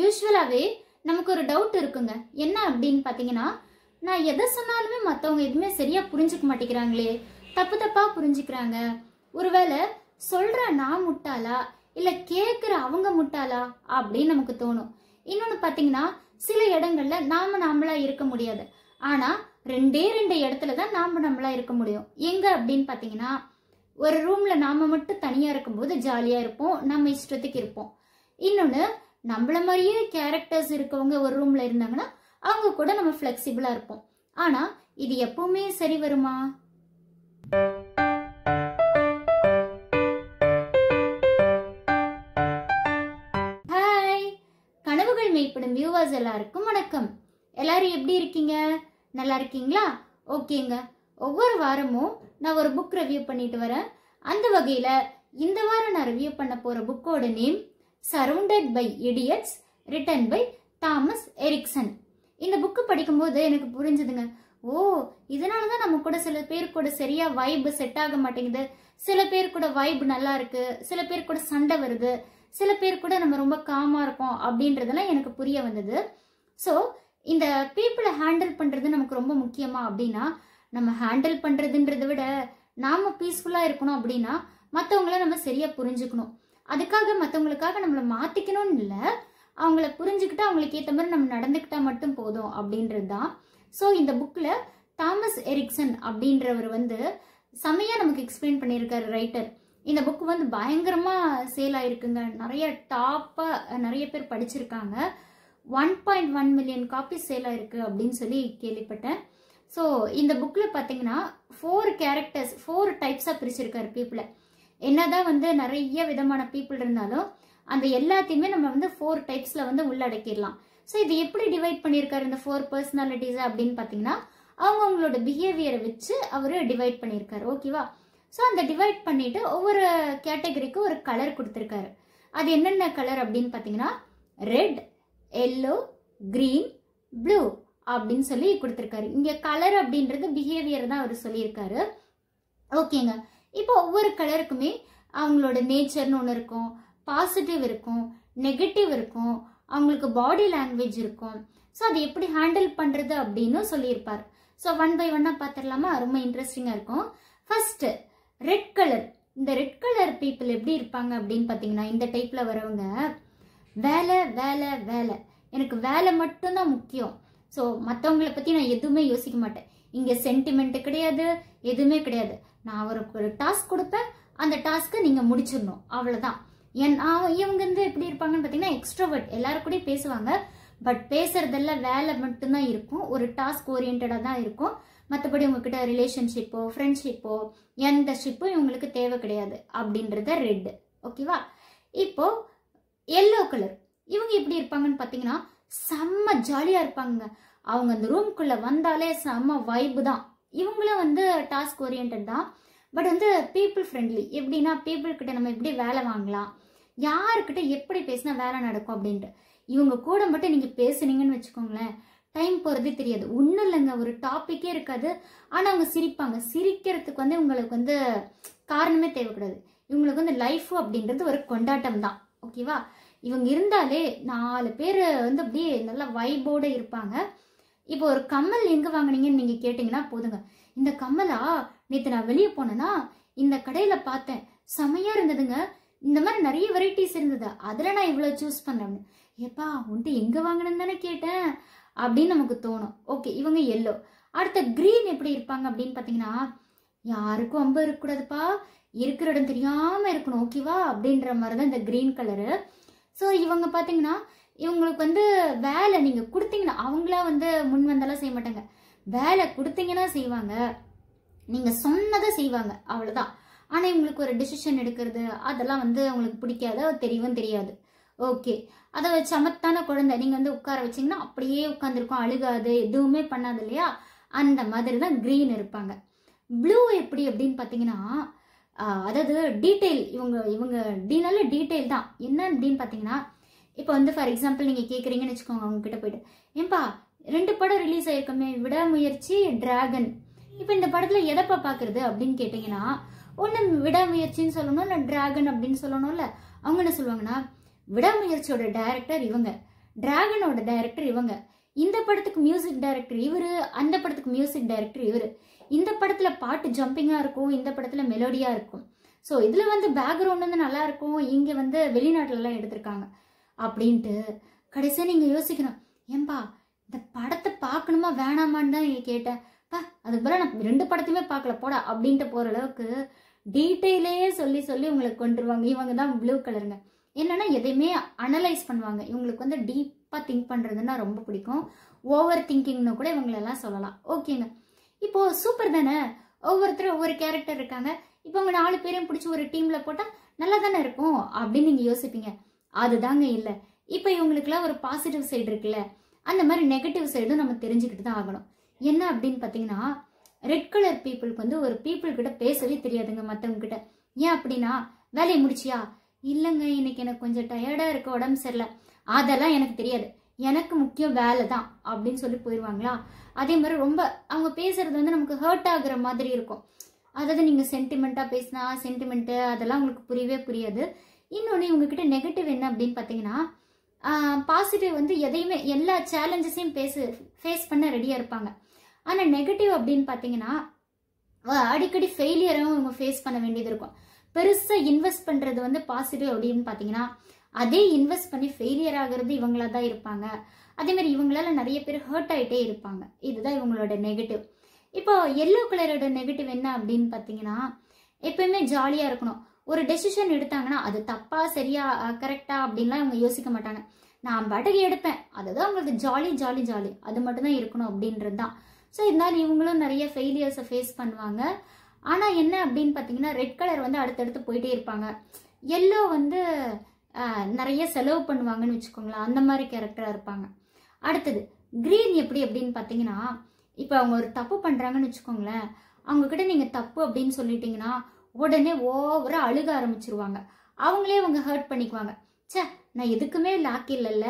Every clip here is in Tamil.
யூஸ்வலாவே நமக்கு ஒரு டவுட் இருக்குங்க. என்ன அப்படின்னு பாத்தீங்கன்னா, நான் எதை சொன்னாலுமே மத்தவங்க எதுவுமே சரியா புரிஞ்சுக்க மாட்டேங்கிறாங்களே, தப்பு தப்பா புரிஞ்சுக்கிறாங்க. ஒருவேளை சொல்ற நான் முட்டாளா இல்ல கேக்குற அவங்க முட்டாளா அப்படின்னு நமக்கு தோணும். இன்னொன்னு பாத்தீங்கன்னா, சில இடங்கள்ல நாமளா இருக்க முடியாது. ஆனா ரெண்டே இடத்துலதான் நம்மளா இருக்க முடியும். எங்க அப்படின்னு பாத்தீங்கன்னா, ஒரு ரூம்ல நாம மட்டும் தனியா இருக்கும்போது ஜாலியா இருப்போம், நம்ம இஷ்டத்துக்கு இருப்போம். இன்னொன்னு, நம்மள மாதிரியே கேரக்டர்ஸ் இருக்கவங்க ஒரு ரூம்ல இருந்தாங்கன்னா அவங்க கூட நம்ம பிளெக்சிபிளா இருப்போம். ஆனா இது எப்பவுமே சரி வருமா? ஹாய், கனவுகள் மெய்ப்படும் வியூவர்ஸ் எல்லாருக்கும் வணக்கம். எல்லாரும் எப்படி இருக்கீங்க? நல்லா இருக்கீங்களா? ஓகேங்க. ஒவ்வொரு வாரமும் நான் ஒரு புக் ரிவ்யூ பண்ணிட்டு வரேன். அந்த வகையில இந்த வாரம் நான் ரிவ்யூ பண்ண போற புக்கோட name surrounded by idiots, written by Thomas Erikson. இந்த புக்கு படிக்கும்போது எனக்கு புரிஞ்சுதுங்க. ஓ, இதனாலதான் நம்ம கூட சில பேர் கூட சரியா வைப் செட் ஆக மாட்டேங்குது, சில பேர் கூட வைப் நல்லா இருக்கு, சில பேர் கூட சண்டை வருது, சில பேர் கூட நம்ம ரொம்ப காமா இருக்கோம் அப்படின்றதெல்லாம் எனக்கு புரிய வந்தது. ஸோ இந்த பீப்புளை ஹேண்டில் பண்றது நமக்கு ரொம்ப முக்கியமா அப்படின்னா, நம்ம ஹேண்டில் பண்றதுன்றதை விட நாம பீஸ்ஃபுல்லா இருக்கணும். அப்படின்னா மற்றவங்கள நம்ம சரியா புரிஞ்சுக்கணும். அதுக்காக மற்றவங்களுக்காக நம்மளை மாத்திக்கணும்னு இல்லை, அவங்கள புரிஞ்சுக்கிட்டு அவங்களுக்கு ஏற்ற மாதிரி நம்ம நடந்துக்கிட்டா மட்டும் போதும் அப்படின்றது தான். ஸோ இந்த புக்ல தாமஸ் எரிக்சன் அப்படின்றவர் செமையா நமக்கு எக்ஸ்பிளைன் பண்ணியிருக்காரு ரைட்டர். இந்த புக் பயங்கரமா சேல் ஆயிருக்குங்க. நிறைய பேர் படிச்சிருக்காங்க. 1.1 மில்லியன் காப்பீஸ் சேல் ஆயிருக்கு அப்படின்னு சொல்லி கேள்விப்பட்டேன். ஸோ இந்த புக்ல பாத்தீங்கன்னா 4 கேரக்டர்ஸ், 4 டைப்ஸா பிரிச்சிருக்காரு பீப்புளை. என்னதான் நிறைய விதமான பீப்புள் இருந்தாலும் அந்த எல்லாத்தையுமே நம்ம 4 டைப்ஸ்ல உள்ளடக்கிடலாம். ஸோ இது எப்படி டிவைட் பண்ணியிருக்காரு இந்த 4 பர்சனாலிட்டிஸ் அப்படின்னு பாத்தீங்கன்னா, அவங்களோட பிஹேவியரை வச்சு அவரு டிவைட் பண்ணியிருக்காரு. ஓகேவா? ஸோ அந்த டிவைட் பண்ணிட்டு ஒவ்வொரு கேட்டகரிக்கு ஒரு கலர் கொடுத்துருக்காரு. அது என்னென்ன கலர் அப்படின்னு பாத்தீங்கன்னா, ரெட், எல்லோ, கிரீன், ப்ளூ அப்படின்னு சொல்லி கொடுத்துருக்காரு. இங்க கலர் அப்படின்றது பிஹேவியர் தான் அவர் சொல்லியிருக்காரு. ஓகேங்க. இப்போ ஒவ்வொரு கலருக்குமே அவங்களோட நேச்சர்னு ஒன்று இருக்கும், பாசிட்டிவ் இருக்கும், நெகட்டிவ் இருக்கும், அவங்களுக்கு பாடி லாங்குவேஜ் இருக்கும். ஸோ அதை எப்படி ஹேண்டில் பண்றது அப்படின்னு சொல்லியிருப்பார். ஸோ 1 by 1 பார்த்துடலாமா? ரொம்ப இன்ட்ரெஸ்டிங்கா இருக்கும். First red colour. இந்த ரெட் கலர் பீப்புள் எப்படி இருப்பாங்க அப்படின்னு பார்த்தீங்கன்னா, இந்த டைப்ல வரவங்க வேலை வேலை வேலை, எனக்கு வேலை மட்டும்தான் முக்கியம். ஸோ மற்றவங்களை பத்தி நான் எதுவுமே யோசிக்க மாட்டேன். இங்க சென்டிமெண்ட் கிடையாது, எதுவுமே கிடையாது. நான் ஒரு டாஸ்க் கொடுப்பேன், அந்த டாஸ்க்கை நீங்க முடிச்சிடணும், அவ்வளவுதான். இவங்க எப்படி இருப்பாங்கன்னு பாத்தீங்கன்னா, எக்ஸ்ட்ரோவர்ட், எல்லாரும் கூட பேசுவாங்க, பட் பேசுறதெல்லாம் வேலை மட்டும்தான் இருக்கும், ஒரு டாஸ்க் ஓரியன்டா தான் இருக்கும். மற்றபடி உங்ககிட்ட ரிலேஷன்ஷிப்போ ஃப்ரெண்ட்ஷிப்போ எந்த ஷிப்பும் இவங்களுக்கு தேவை கிடையாது அப்படின்றத ரெட். ஓகேவா? இப்போ எல்லோ கலர். இவங்க எப்படி இருப்பாங்கன்னு பாத்தீங்கன்னா, செம்ம ஜாலியா இருப்பாங்க. அவங்க அந்த ரூம்குள்ள வந்தாலே செம்ம வைப் தான். இவங்களும் டாஸ்க் ஓரியன்ட் தான், பட் பீப்புள் ஃப்ரெண்ட்லி. எப்படின்னா, பீப்புள் கிட்ட நம்ம எப்படி வேலை வாங்கலாம், யாருக்கிட்ட எப்படி பேசினா வேலை நடக்கும் அப்படின்ட்டு. இவங்க கூட மட்டும் நீங்க பேசுனீங்கன்னு வச்சுக்கோங்களேன், டைம் போறதே தெரியாது. ஒன்னும் இல்லைங்க, ஒரு டாபிக்கே இருக்காது. ஆனா அவங்க சிரிப்பாங்க. சிரிக்கிறதுக்கு உங்களுக்கு காரணமே தேவைப்படாது. இவங்களுக்கு லைஃப் அப்படின்றது ஒரு கொண்டாட்டம் தான். ஓகேவா? இவங்க இருந்தாலே 4 பேர் அப்படியே நல்லா வைபோட இருப்பாங்க. இப்போ ஒரு கம்மல் எங்க வாங்கினீங்கன்னு நீங்க கேட்டீங்கன்னா போதுங்க, இந்த கம்மலா நேத்து நான் வெளியே போனேன்னா இந்த கடையில பார்த்தேன், செமையா இருந்ததுங்க, இந்த மாதிரி நிறைய வெரைட்டிஸ் இருந்தது, அதுல நான் இவ்வளவு சூஸ் பண்ணேன். ஏப்பா உன்ட்டு எங்க வாங்கினேன்னு தானே கேட்டேன் அப்படின்னு நமக்கு தோணும். ஓகே, இவங்க எல்லோ. அடுத்த கிரீன் எப்படி இருப்பாங்க அப்படின்னு பாத்தீங்கன்னா, யாருக்கும் அம்பு இருக்கக்கூடாதுப்பா, இருக்கிற இடம் தெரியாம இருக்கணும், ஓகேவா அப்படின்ற மாதிரிதான் இந்த கிரீன் கலரு. ஸோ இவங்க பாத்தீங்கன்னா, இவங்களுக்கு வேலை நீங்க கொடுத்தீங்கன்னா அவங்களா முன் வந்தாலும் செய்ய மாட்டாங்க. வேலை கொடுத்தீங்கன்னா செய்வாங்க, நீங்க சொன்னதை செய்வாங்க, அவ்வளவுதான். ஆனா இவங்களுக்கு ஒரு டிசிஷன் எடுக்கிறது அதெல்லாம் அவங்களுக்கு பிடிக்காத, தெரியவும் தெரியாது. ஓகே, அதை சமத்தான குழந்தை நீங்க உட்கார வச்சீங்கன்னா அப்படியே உட்காந்துருக்கும், அழுகாது, எதுவுமே பண்ணாது இல்லையா? அந்த மாதிரி தான் கிரீன் இருப்பாங்க. ப்ளூ எப்படி அப்படின்னு பாத்தீங்கன்னா, அதாவது டீட்டெயில். இவங்க நல்ல டீட்டெயில் தான். என்ன அப்படின்னு பாத்தீங்கன்னா, இப்போ ஃபார் எக்ஸாம்பிள் நீங்க கேக்குறீங்கன்னு வச்சுக்கோங்க, அவங்க கிட்ட போயிட்டு, ஏன்பா 2 படம் ரிலீஸ் ஆயிருக்கமே, விடாமுயற்சி, டிராகன், இப்போ இந்த படத்துல எதப்பா பாக்குறது அப்படின்னு கேட்டீங்கன்னா, ஒண்ணு விடாமுயற்சின்னு சொல்லணும், இல்ல டிராகன் அப்படின்னு சொல்லணும்ல. அவங்க என்ன சொல்லுவாங்கன்னா, விடாமுயற்சியோட டைரக்டர் இவங்க, டிராகனோட டைரக்டர் இவங்க, இந்த படத்துக்கு மியூசிக் டைரக்டர் இவரு, அந்த படத்துக்கு மியூசிக் டைரக்டர் இவரு. இந்த படத்துல பாட்டு ஜம்பிங்கா இருக்கும், இந்த படத்துல மெலோடியா இருக்கும். ஸோ இதுல வந்து பேக்ரவுண்ட் வந்து நல்லா இருக்கும், இங்க வந்து வெளிநாட்டுல எல்லாம் எடுத்திருக்காங்க அப்படின்ட்டு கடைசியா நீங்க யோசிக்கணும், ஏன்பா இந்த படத்தை பார்க்கணுமா வேணாமான்னு தான் நீங்க கேட்டேன். அதுக்கு பிறகு நான் 2 படத்தையுமே பார்க்கல போடா அப்படின்ட்டு போற அளவுக்கு டீட்டெயிலே சொல்லி சொல்லி உங்களுக்கு கொண்டுருவாங்க. இவங்க தான் ப்ளூ கலருங்க. என்னன்னா எதையுமே அனலைஸ் பண்ணுவாங்க. இவங்களுக்கு வந்து டீப்பா திங்க் பண்றதுன்னா ரொம்ப பிடிக்கும். ஓவர் திங்கிங்னு கூட இவங்களெல்லாம் சொல்லலாம். ஓகேங்க, இப்போ சூப்பர் தானே, ஒவ்வொருத்தரும் ஒவ்வொரு கேரக்டர் இருக்காங்க. இப்போ உங்க 4 பேரையும் பிடிச்சி ஒரு டீம்ல போட்டா நல்லா தானே இருக்கும் அப்படின்னு நீங்க யோசிப்பீங்க. அதுதாங்க இல்லை. இப்போ இவங்களுக்குலாம் ஒரு பாசிட்டிவ் சைடு இருக்குல்ல, அந்த மாதிரி நெகட்டிவ் சைடும் நம்ம தெரிஞ்சுக்கிட்டு தான் ஆகணும். என்ன அப்படின்னு பார்த்தீங்கன்னா, ரெட் கலர் பீப்புளுக்கு வந்து ஒரு பீப்புள் கிட்ட பேசவே தெரியாதுங்க மற்றவங்க கிட்ட. ஏன் அப்படின்னா, வேலையை முடிச்சியா, இல்லைங்க இன்னைக்கு எனக்கு கொஞ்சம் டயர்டா இருக்கு, உடம்பு சரியில்லை, அதெல்லாம் எனக்கு தெரியாது, எனக்கு முக்கியம் வேலை தான் அப்படின்னு சொல்லி போயிடுவாங்களா. அதே மாதிரி ரொம்ப அவங்க பேசுறது வந்து நமக்கு ஹர்ட் ஆகுற மாதிரி இருக்கும். அதாவது நீங்க சென்டிமெண்டா பேசினா சென்டிமெண்ட் அதெல்லாம் உங்களுக்கு புரியவே புரியாது. இன்னொன்று இவங்க கிட்ட நெகட்டிவ் என்ன அப்படின்னு பார்த்தீங்கன்னா, பாசிட்டிவ் வந்து எதையுமே எல்லா சேலஞ்சஸையும் ஃபேஸ் பண்ண ரெடியா இருப்பாங்க. ஆனா நெகட்டிவ் அப்படின்னு பார்த்தீங்கன்னா, அடிக்கடி ஃபெயிலியரும் இவங்க ஃபேஸ் பண்ண வேண்டியது இருக்கும். பெருசா இன்வெஸ்ட் பண்றது வந்து பாசிட்டிவ் அப்படின்னு பார்த்தீங்கன்னா, அதே இன்வெஸ்ட் பண்ணி ஃபெயிலியர் ஆகிறது இவங்களா தான் இருப்பாங்க. அதே மாதிரி இவங்களால நிறைய பேர் ஹர்ட் ஆகிட்டே இருப்பாங்க. இதுதான் இவங்களோட நெகட்டிவ். இப்போ எல்லோ கலரோட நெகட்டிவ் என்ன அப்படின்னு பார்த்தீங்கன்னா, எப்பயுமே ஜாலியாக இருக்கணும். ஒரு டெசிஷன் எடுத்தாங்கன்னா அது தப்பா சரியா கரெக்டா அப்படின்லாம் இவங்க யோசிக்க மாட்டாங்க. நான் பாட்டுக்கு எடுப்பேன், அதுதான் உங்களுக்கு ஜாலி ஜாலி ஜாலி, அது மட்டும் தான் இருக்கணும் அப்படின்றது தான். ஸோ இருந்தாலும் இவங்களும் நிறைய ஃபெயிலியர்ஸை ஃபேஸ் பண்ணுவாங்க. ஆனால் என்ன அப்படின்னு பார்த்தீங்கன்னா, ரெட் கலர் வந்து அடுத்தடுத்து போயிட்டே இருப்பாங்க. எல்லோ வந்து நிறைய செலவு பண்ணுவாங்கன்னு வச்சுக்கோங்களேன், அந்த மாதிரி கேரக்டராக இருப்பாங்க. அடுத்தது கிரீன் எப்படி அப்படின்னு பார்த்தீங்கன்னா, இப்போ அவங்க ஒரு தப்பு பண்ணுறாங்கன்னு வச்சுக்கோங்களேன், அவங்கக்கிட்ட நீங்கள் தப்பு அப்படின்னு சொல்லிட்டீங்கன்னா உடனே ஓவரா அழுக ஆரம்பிச்சிருவாங்க. அவங்களே அவங்க ஹர்ட் பண்ணிக்குவாங்க. சே நான் எதுக்குமே லாக் இல்லைல்ல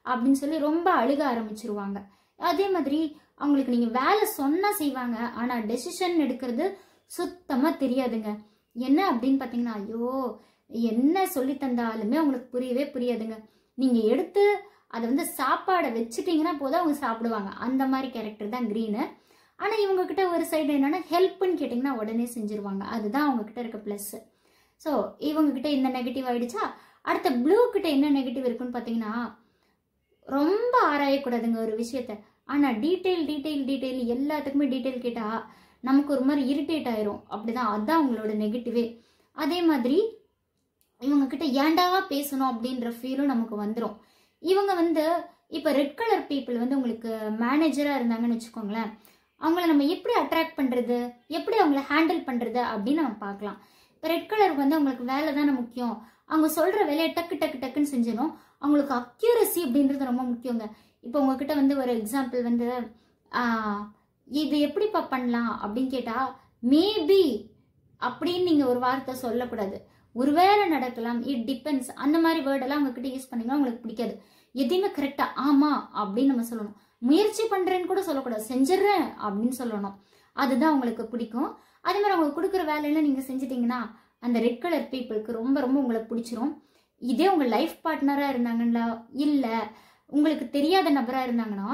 அப்படின்னு சொல்லி ரொம்ப அழுக ஆரம்பிச்சிருவாங்க. அதே மாதிரி அவங்களுக்கு நீங்கள் வேலை சொன்னால் செய்வாங்க, ஆனால் டெசிஷன் எடுக்கிறது சுத்தமாக தெரியாதுங்க. என்ன அப்படின்னு பார்த்தீங்கன்னா, ஐயோ என்ன சொல்லி தந்தாலுமே அவங்களுக்கு புரியவே புரியாதுங்க. நீங்கள் எடுத்து அதை வந்து சாப்பாடை வச்சுட்டீங்கன்னா போதும் அவங்க சாப்பிடுவாங்க. அந்த மாதிரி கேரக்டர் தான் கிரீனு. ஆனால் இவங்ககிட்ட ஒரு சைடு என்னன்னா, ஹெல்ப்னு கேட்டிங்கன்னா உடனே செஞ்சுருவாங்க. அதுதான் அவங்ககிட்ட இருக்க ப்ளஸ். ஸோ இவங்ககிட்ட இந்த நெகட்டிவ் ஆயிடுச்சா. அடுத்த ப்ளூ கிட்ட என்ன நெகட்டிவ் இருக்குன்னு பார்த்தீங்கன்னா, ரொம்ப ஆராயக்கூடாதுங்க ஒரு விஷயத்த. ஆனால் டீட்டெயில் எல்லாத்துக்குமே டீட்டெயில் கேட்டால் நமக்கு ஒரு மாதிரி இரிட்டேட் ஆயிரும். அப்படிதான், அதுதான் அவங்களோட நெகட்டிவே. அதே மாதிரி இவங்க கிட்ட ஏண்டா பேசணும் அப்படின்ற ஃபீலும் நமக்கு வந்துடும். இவங்க வந்து இப்போ ரெட் கலர் பீப்புள் வந்து உங்களுக்கு மேனேஜராக இருந்தாங்கன்னு வச்சுக்கோங்களேன், அவங்கள நம்ம எப்படி அட்ராக்ட் பண்ணுறது, எப்படி அவங்கள ஹேண்டில் பண்ணுறது அப்படின்னு நம்ம பார்க்கலாம். இப்போ ரெட் கலருக்கு வந்து அவங்களுக்கு வேலை தானே முக்கியம். அவங்க சொல்கிற வேலையை டக்குன்னு செஞ்சிடும். அவங்களுக்கு அக்யூரசி அப்படின்றது ரொம்ப முக்கியங்க. இப்போ உங்ககிட்ட வந்து ஒரு எக்ஸாம்பிள் வந்து இது எப்படிப்பா பண்ணலாம் அப்படின்னு கேட்டால், மேபி அப்படின்னு நீங்கள் ஒரு வார்த்தை சொல்லக்கூடாது. ஒருவேளை நடக்கலாம், இட் டிபெண்ட்ஸ், அந்த மாதிரி வேர்டெல்லாம் உங்ககிட்ட யூஸ் பண்ணிங்கன்னா உங்களுக்கு பிடிக்காது. எதையுமே கரெக்டாக ஆமாம் அப்படின்னு நம்ம சொல்லணும். முயற்சி பண்ணுறேன்னு கூட சொல்லக்கூடாது, செஞ்சிடறேன் அப்படின்னு சொல்லணும். அதுதான் உங்களுக்கு பிடிக்கும். அதே மாதிரி அவங்க கொடுக்குற வேலையெல்லாம் நீங்கள் செஞ்சிட்டிங்கன்னா அந்த ரெட் கலர் பீப்புளுக்கு ரொம்ப ரொம்ப உங்களுக்கு பிடிச்சிரும். இதே உங்கள் லைஃப் பார்ட்னராக இருந்தாங்கன்னா, இல்லை உங்களுக்கு தெரியாத நபராக இருந்தாங்கன்னா,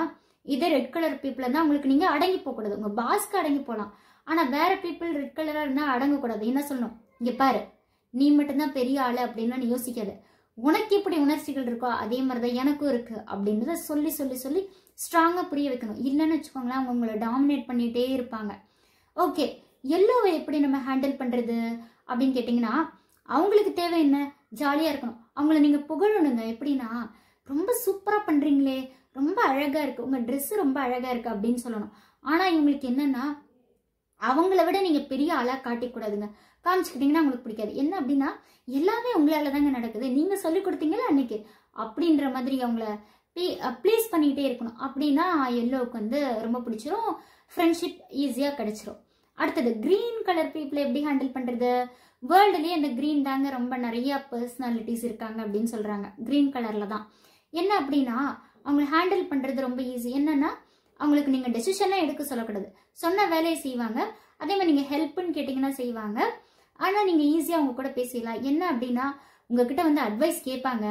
இதே ரெட் கலர் பீப்புளாக இருந்தால் உங்களுக்கு நீங்கள் அடங்கி போகக்கூடாது. உங்கள் பாஸ்க்கு அடங்கி போகலாம். ஆனால் வேற பீப்புள் ரெட் கலராக இருந்தால் அடங்கக்கூடாது. என்ன சொல்லணும், இங்கே பாரு நீ மட்டும்தான் பெரிய ஆளு அப்படின்லாம் நீ யோசிக்காது. உனக்கு எப்படி உணர்ச்சிகள் இருக்கோ அதே மாதிரி தான் எனக்கும் இருக்கு அப்படின்றத சொல்லி சொல்லி சொல்லி ஸ்ட்ராங்காக புரிய வைக்கணும். இல்லைன்னு வச்சுக்கோங்களேன், அவங்க உங்களை டாமினேட் பண்ணிகிட்டே இருப்பாங்க. ஓகே, எல்லோவை எப்படி நம்ம ஹேண்டில் பண்ணுறது அப்படின்னு கேட்டிங்கன்னா, அவங்களுக்கு தேவை என்ன, ஜாலியாக இருக்கணும். அவங்கள நீங்கள் புகழணுங்க. எப்படின்னா, ரொம்ப சூப்பராக பண்ணுறீங்களே, ரொம்ப அழகாக இருக்குது, உங்கள் ட்ரெஸ்ஸு ரொம்ப அழகாக இருக்குது அப்படின்னு சொல்லணும். ஆனால் இவங்களுக்கு என்னென்னா, அவங்கள விட நீங்கள் பெரிய ஆளாக காட்டிக்கூடாதுங்க. காமிச்சுக்கிட்டிங்கன்னா அவங்களுக்கு பிடிக்காது. என்ன அப்படின்னா, எல்லாமே உங்களால தாங்க நடக்குது, நீங்கள் சொல்லி கொடுத்தீங்களா அன்னைக்கு அப்படின்ற மாதிரி அவங்கள ப்ளீஸ் பண்ணிக்கிட்டே இருக்கணும். அப்படின்னா எல்லோவுக்கு வந்து ரொம்ப பிடிச்சிரும், ஃப்ரெண்ட்ஷிப் ஈஸியாக கிடைச்சிரும். அடுத்தது கிரீன் கலர் பீப்புளை எப்படி ஹேண்டில் பண்ணுறது. வேர்ல்டுலேயே அந்த கிரீன் தாங்க ரொம்ப நிறைய பர்சனாலிட்டிஸ் இருக்காங்க அப்படின்னு சொல்கிறாங்க. கிரீன் கலரில் தான். என்ன அப்படின்னா, அவங்களை ஹேண்டில் பண்ணுறது ரொம்ப ஈஸி. என்னன்னா, அவங்களுக்கு நீங்கள் டெசிஷன்லாம் எடுக்க சொல்லக்கூடாது, சொன்ன வேலையை செய்வாங்க. அதே மாதிரி நீங்கள் ஹெல்ப்புன்னு கேட்டிங்கன்னா செய்வாங்க. ஆனால் நீங்கள் ஈஸியாக அவங்க கூட பேசிடலாம். என்ன அப்படின்னா, உங்ககிட்ட வந்து அட்வைஸ் கேட்பாங்க.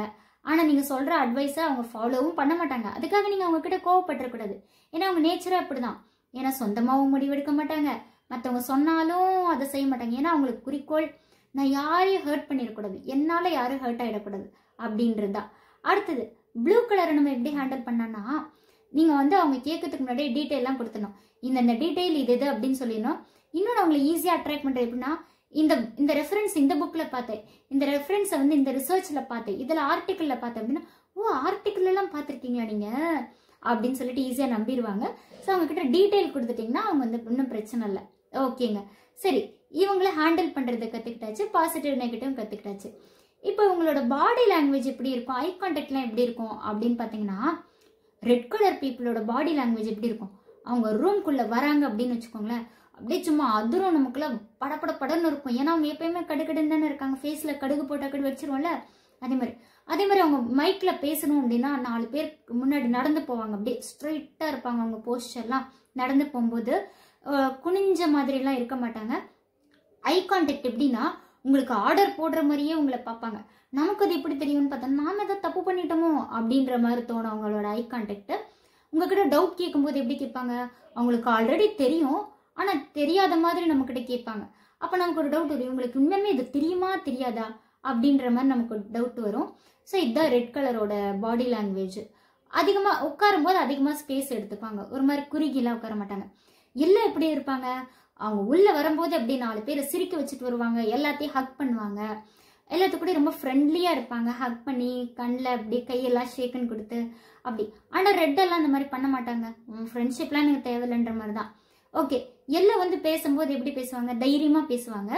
ஆனால் நீங்கள் சொல்கிற அட்வைஸை அவங்க ஃபாலோவும் பண்ண மாட்டாங்க. அதுக்காக நீங்கள் அவங்க கிட்ட கோவப்பட்டுறக்கூடாது. ஏன்னா அவங்க நேச்சராக அப்படி தான். ஏன்னா சொந்தமாகவும் முடிவெடுக்க மாட்டாங்க, மற்றவங்க சொன்னாலும் அதை செய்ய மாட்டாங்க. ஏன்னா அவங்களுக்கு குறிக்கோள் நான் யாரையும் ஹர்ட் பண்ணிடக்கூடாது, என்னால் யாரும் ஹர்ட் ஆகிடக்கூடாது அப்படின்றது தான். அடுத்தது ப்ளூ கலரை நம்ம எப்படி ஹேண்டில் பண்ணோன்னா, நீங்கள் வந்து அவங்க கேட்கறதுக்கு முன்னாடியே டீட்டெயிலாம் கொடுத்துடணும். இந்த டீட்டெயில் இது அப்படின்னு சொல்லிடணும். இன்னொன்று அவங்களை ஈஸியாக அட்ராக்ட் பண்ணுறது எப்படின்னா, இந்த ரெஃபரன்ஸ் இந்த புக்கில் பார்த்தேன், இந்த ரெஃபரன்ஸை வந்து இந்த ரிசர்ச்சில் பார்த்தேன், இதில் ஆர்டிக்கிளில் பார்த்தேன் அப்படின்னா, ஓ ஆர்டிக்கிள்லாம் பார்த்துருக்கீங்களா நீங்கள் அப்படின்னு சொல்லிட்டு ஈஸியாக நம்பிடுவாங்க. ஸோ அவங்கக்கிட்ட டீட்டெயில் கொடுத்துட்டிங்கன்னா அவங்க வந்து இன்னும் பிரச்சனை இல்லை. ஓகேங்க, சரி, இவங்கள ஹேண்டில் பண்ணுறதை கற்றுக்கிட்டாச்சு, பாசிட்டிவ் நெகட்டிவ் கற்றுக்கிட்டாச்சு. இப்போ உங்களோட பாடி லாங்குவேஜ் எப்படி இருக்கும், ஐ கான்டாக்ட்லாம் எப்படி இருக்கும் அப்படின்னு பார்த்தீங்கன்னா, ரெட் கலர் பீப்புளோட பாடி லாங்குவேஜ் எப்படி இருக்கும், அவங்க ரூம்குள்ளே வராங்க அப்படின்னு வச்சுக்கோங்களேன், அப்படியே சும்மா அதுரும் நமக்குள்ள படன்னு இருக்கும். ஏன்னா அவங்க எப்பயுமே கடுக்கடுன்னு தானே இருக்காங்க, ஃபேஸில் கடுகு போட்டால் கடு வச்சிருவோம்ல, அதே மாதிரி அவங்க மைக்கில் பேசணும் அப்படின்னா 4 பேருக்கு முன்னாடி நடந்து போவாங்க, அப்படியே ஸ்ட்ரைட்டாக இருப்பாங்க. அவங்க போஸ்டர்லாம் நடந்து போகும்போது குனிஞ்ச மாதிரிலாம் இருக்க மாட்டாங்க. ஐ கான்டாக்ட் எப்படின்னா, உங்களுக்கு ஆர்டர் போடுற மாதிரியே உங்களை பார்ப்பாங்க. நமக்கு அது எப்படி தெரியும்னு பார்த்தா, நாம எதாவது தப்பு பண்ணிட்டோமோ அப்படின்ற மாதிரி தோணும் அவங்களோட ஐ கான்டாக்ட். உங்ககிட்ட டவுட் கேட்கும்போது எப்படி கேட்பாங்க, அவங்களுக்கு ஆல்ரெடி தெரியும் ஆனால் தெரியாத மாதிரி நம்மக்கிட்ட கேட்பாங்க. அப்போ நமக்கு ஒரு டவுட் வரும், உங்களுக்கு உண்மையுமே இது தெரியுமா தெரியாதா அப்படின்ற மாதிரி நமக்கு ஒரு டவுட் வரும். ஸோ இதுதான் ரெட் கலரோட பாடி லாங்குவேஜ். அதிகமாக உட்காரும்போது அதிகமாக ஸ்பேஸ் எடுத்துப்பாங்க, ஒரு மாதிரி குறுகிலாம் உட்கார மாட்டாங்க. எல்லாம் எப்படி இருப்பாங்க, அவங்க உள்ளே வரும்போது அப்படியே 4 பேரை சிரிக்க வச்சுட்டு வருவாங்க, எல்லாத்தையும் ஹக் பண்ணுவாங்க, எல்லாத்துக்கூட ரொம்ப ஃப்ரெண்ட்லியாக இருப்பாங்க, ஹக் பண்ணி கண்ணில் அப்படியே கையெல்லாம் ஷேக்குன்னு கொடுத்து அப்படி. ஆனால் ரெட்டெல்லாம் அந்த மாதிரி பண்ண மாட்டாங்க, ஃப்ரெண்ட்ஷிப்லாம் எனக்கு தேவையில்லைன்ற மாதிரி தான். ஓகே, எல்லாம் வந்து பேசும்போது எப்படி பேசுவாங்க, தைரியமாக பேசுவாங்க.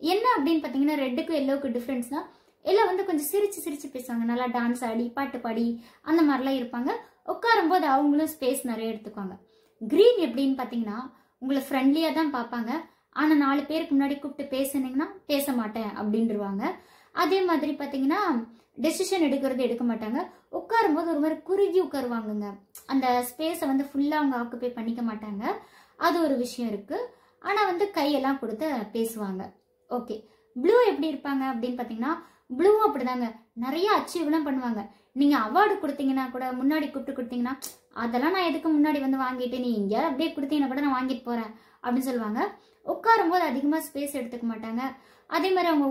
என்ன அப்படின்னு பார்த்தீங்கன்னா, ரெட்டுக்கும் எல்லோவுக்கு டிஃப்ரென்ஸ்னா, எல்லாம் வந்து கொஞ்சம் சிரிச்சு பேசுவாங்க, நல்லா டான்ஸ் ஆடி பாட்டு பாடி அந்த மாதிரிலாம் இருப்பாங்க. உட்காரும்போது அவங்களும் ஸ்பேஸ் நிறைய எடுத்துக்குவாங்க. க்ரீன் எப்படின்னு பார்த்தீங்கன்னா, உங்களை ஃப்ரெண்ட்லியாக தான் பார்ப்பாங்க, ஆனால் 4 பேருக்கு முன்னாடி கூப்பிட்டு பேசுனீங்கன்னா பேச மாட்டேன் அப்படின்ட்டுருவாங்க. அதே மாதிரி பார்த்தீங்கன்னா, டெசிஷன் எடுக்க மாட்டாங்க. உட்காரும்போது ஒரு மாதிரி குறுகி உட்காருவாங்கங்க, அந்த ஸ்பேஸை வந்து ஃபுல்லாக அவங்க ஆக்குப்பை பண்ணிக்க மாட்டாங்க. அது ஒரு விஷயம் இருக்குது. ஆனால் வந்து கையெல்லாம் கொடுத்து பேசுவாங்க. ஓகே, ப்ளூ எப்படி இருப்பாங்க அப்படின்னு பார்த்தீங்கன்னா, ப்ளூவும் அப்படிதாங்க, நிறைய அச்சீவ்லாம் பண்ணுவாங்க. நீங்கள் அவார்டு கொடுத்தீங்கன்னா கூட முன்னாடி கூப்பிட்டு கொடுத்தீங்கன்னா, அதெல்லாம் நான் எதுக்கு முன்னாடி வந்து வாங்கிட்டு, நீ இங்கே அப்படியே கொடுத்தீங்கன்னா கூட நான் வாங்கிட்டு போகிறேன் அப்படின்னு சொல்லுவாங்க. உட்காரும்போது அதிகமாக ஸ்பேஸ் எடுத்துக்க மாட்டாங்க. அதே மாதிரி அவங்க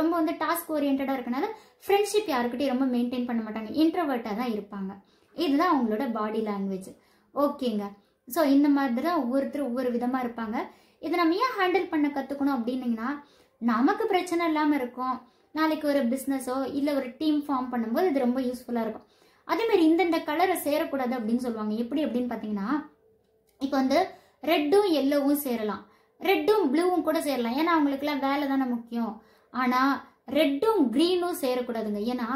ரொம்ப வந்து டாஸ்க் ஓரியன்டாக இருக்கனால ஃப்ரெண்ட்ஷிப் யாருக்கிட்டையும் ரொம்ப மெயின்டைன் பண்ண மாட்டாங்க, இன்ட்ரோவர்ட்டாக தான் இருப்பாங்க. இதுதான் அவங்களோட பாடி லாங்குவேஜ். ஓகேங்க, ஸோ இந்த மாதிரி தான் ஒவ்வொருத்தரும் ஒவ்வொரு விதமாக இருப்பாங்க. இதை நம்ம ஏன் ஹேண்டில் பண்ண கற்றுக்கணும் அப்படின்னீங்கன்னா, நமக்கு பிரச்சனை இல்லாமல் இருக்கும், நாளைக்கு ஒரு பிஸ்னஸோ இல்லை ஒரு டீம் ஃபார்ம் பண்ணும்போது இது ரொம்ப யூஸ்ஃபுல்லாக இருக்கும். அதேமாதிரி இந்த கலரை சேரக்கூடாது அப்படின்னு சொல்லுவாங்க. எப்படி அப்படின்னு பார்த்தீங்கன்னா, இப்போ வந்து ரெட்டும் எல்லோவும் சேரலாம், ரெட்டும் ப்ளூவும் கூட சேரலாம், ஏன்னா அவங்களுக்குலாம் வேலை தானே முக்கியம். ஆனால் ரெட்டும் க்ரீனும் சேரக்கூடாதுங்க, ஏன்னா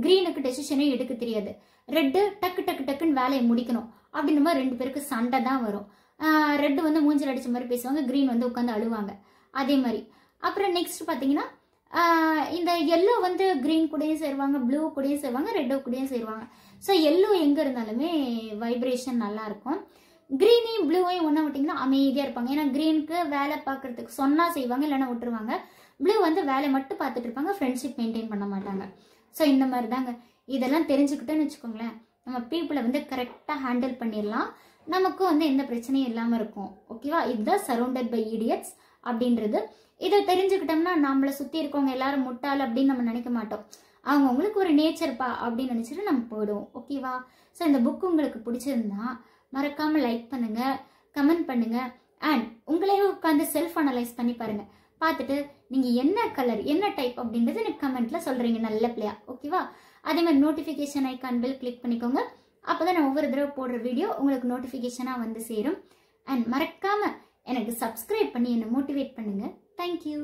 க்ரீனுக்கு டெசிஷனே எடுக்க தெரியாது, ரெட்டு டக்குன்னு வேலையை முடிக்கணும் அப்படின்ற மாதிரி 2 பேருக்கு சண்டை தான் வரும். ரெட்டு வந்து மூஞ்சில் அடித்த மாதிரி பேசுவாங்க, க்ரீன் வந்து உட்காந்து அழுவாங்க. அதே மாதிரி அப்புறம் நெக்ஸ்ட் பார்த்தீங்கன்னா, இந்த எல்லோ வந்து க்ரீன் கூடயும் சேருவாங்க, ப்ளூ கூடயும் சேருவாங்க, ரெட்டோ கூடயும் சேருவாங்க. ஸோ எல்லோ எங்கே இருந்தாலுமே வைப்ரேஷன் நல்லாயிருக்கும். க்ரீனையும் ப்ளூவையும் ஒன்றா விட்டிங்கன்னா அமைதியாக இருப்பாங்க. ஏன்னா க்ரீனுக்கு வேலை பார்க்குறதுக்கு சொன்னால் செய்வாங்க, இல்லைன்னா விட்டுருவாங்க. ப்ளூ வந்து வேலை மட்டும் பார்த்துட்டு இருப்பாங்க, ஃப்ரெண்ட்ஷிப் மெயின்டைன் பண்ண மாட்டாங்க. ஸோ இந்த மாதிரி தாங்க. இதெல்லாம் தெரிஞ்சுக்கிட்டோன்னு வச்சுக்கோங்களேன், நம்ம பீப்புளை வந்து கரெக்டாக ஹேண்டில் பண்ணிடலாம், நமக்கும் வந்து எந்த பிரச்சனையும் இல்லாமல் இருக்கும். ஓகேவா, இதுதான் சரௌண்டட் பை இடியட்ஸ் அப்படின்றது. இதை தெரிஞ்சுக்கிட்டோம்னா நம்மளை சுற்றி இருக்கவங்க எல்லாரும் முட்டாள் அப்படின்னு நம்ம நினைக்க மாட்டோம், அவங்கவுங்களுக்கு ஒரு நேச்சர்ப்பா அப்படின்னு நினச்சிட்டு நம்ம போயிடுவோம். ஓகேவா, ஸோ இந்த புக் உங்களுக்கு பிடிச்சிருந்தா மறக்காமல் லைக் பண்ணுங்கள், கமெண்ட் பண்ணுங்கள், அண்ட் உங்களையே உட்காந்து செல்ஃப் அனலைஸ் பண்ணி பாருங்கள். பார்த்துட்டு நீங்கள் என்ன கலர் என்ன டைப் அப்படின்றது எனக்கு கமெண்ட்டில் சொல்கிறீங்க, நல்ல பிள்ளையா. ஓகேவா, அதே மாதிரி நோட்டிஃபிகேஷன் ஐக்கான் பெல் கிளிக் பண்ணிக்கோங்க, அப்போ தான் நான் ஒவ்வொரு தடவை போடுற வீடியோ உங்களுக்கு நோட்டிஃபிகேஷனாக வந்து சேரும். அண்ட் மறக்காமல் எனக்கு சப்ஸ்கிரைப் பண்ணி என்னை மோட்டிவேட் பண்ணுங்கள். தேங்க்யூ.